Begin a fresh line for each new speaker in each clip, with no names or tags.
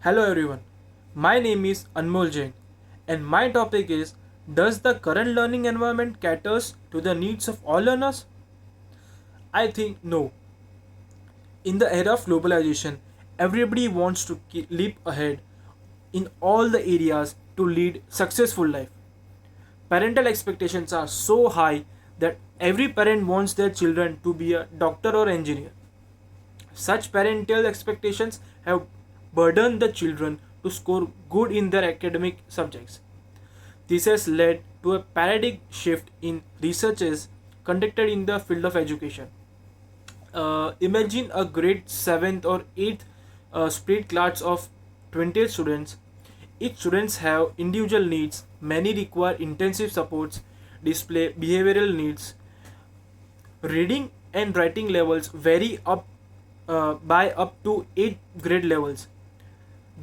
Hello everyone, my name is Anmol Jain and my topic is, does the current learning environment caters to the needs of all learners? I think no. In the era of globalization, everybody wants to leap ahead in all the areas to lead successful life. Parental expectations are so high that every parent wants their children to be a doctor or engineer. Such parental expectations have burdened the children to score good in their academic subjects. This has led to a paradigm shift in researches conducted in the field of education. Imagine a grade 7th or 8th split class of 20 students. Each students have individual needs, many require intensive supports, display behavioral needs. Reading and writing levels vary by up to 8 grade levels.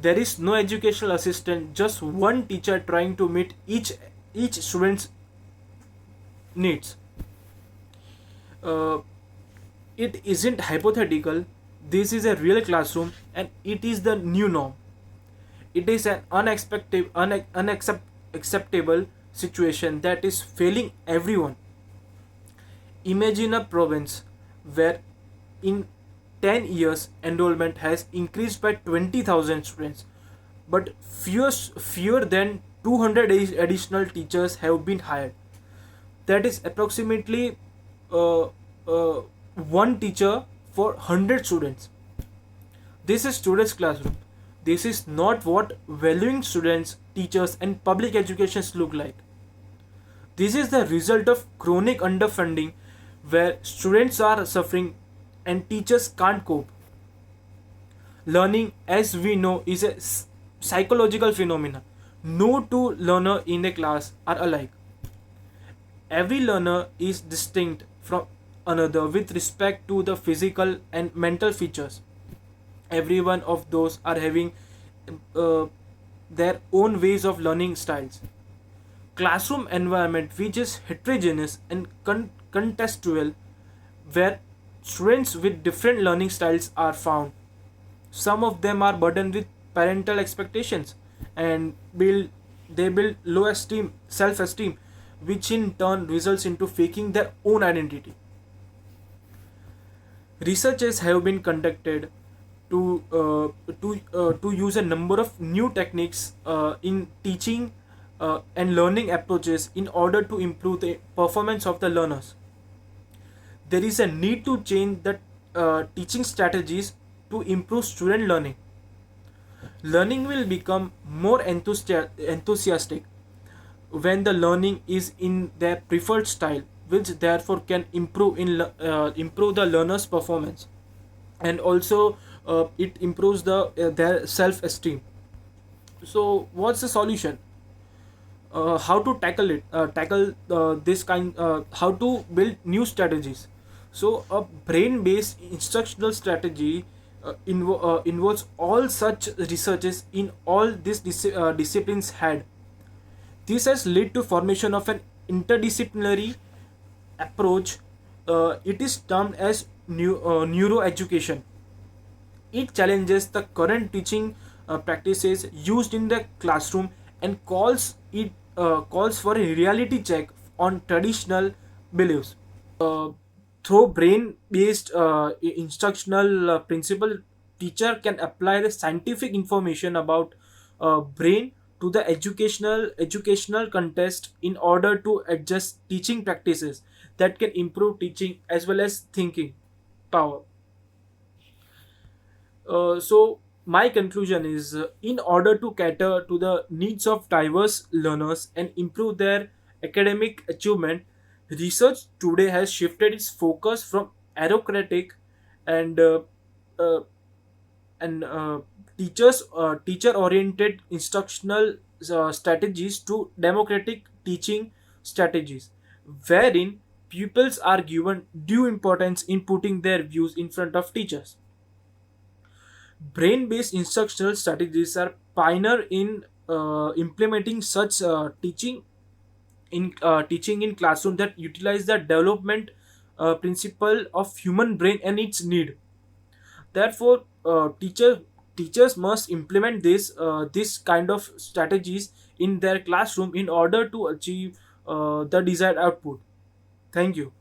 There is no educational assistant, just one teacher trying to meet each student's needs. Uh, it isn't hypothetical. This is a real classroom, and it is the new norm. It is an unacceptable situation that is failing everyone. Imagine a province where in 10 years enrollment has increased by 20,000 students, but fewer than 200 additional teachers have been hired. That is approximately uh, uh, one teacher for 100 students. This is students' classroom. This is not what valuing students, teachers, and public educations look like. This is the result of chronic underfunding where students are suffering and teachers can't cope. Learning, as we know, is a psychological phenomenon. No two learners in a class are alike. Every learner is distinct from another with respect to the physical and mental features. Every one of those are having uh, their own ways of learning styles. Classroom environment which is heterogeneous and contextual, where students with different learning styles are found. Some of them are burdened with parental expectations and build low esteem, self-esteem, which in turn results into faking their own identity. Researches have been conducted to use a number of new techniques in teaching and learning approaches in order to improve the performance of the learners. There is a need to change the teaching strategies to improve student learning. Learning will become more enthusiastic when the learning is in their preferred style, which therefore can improve the learner's performance, and also it improves their self esteem. So what's the solution? How to tackle this kind how to build new strategies. So a brain based instructional strategy involves all such researches in all these disciplines had. This has led to formation of an interdisciplinary approach. It is termed as neuroeducation. It challenges the current teaching practices used in the classroom and calls for a reality check on traditional beliefs. Uh, Through brain-based instructional principle, teacher can apply the scientific information about brain to the educational context in order to adjust teaching practices that can improve teaching as well as thinking power. So my conclusion is, in order to cater to the needs of diverse learners and improve their academic achievement, research today has shifted its focus from aristocratic and uh, and teacher oriented instructional strategies to democratic teaching strategies, wherein pupils are given due importance in putting their views in front of teachers. Brain-based instructional strategies are pioneer in implementing such teaching in classroom that utilize the development principle of human brain and its need. Therefore, teachers Teachers must implement this kind of strategies in their classroom in order to achieve the desired output. Thank you.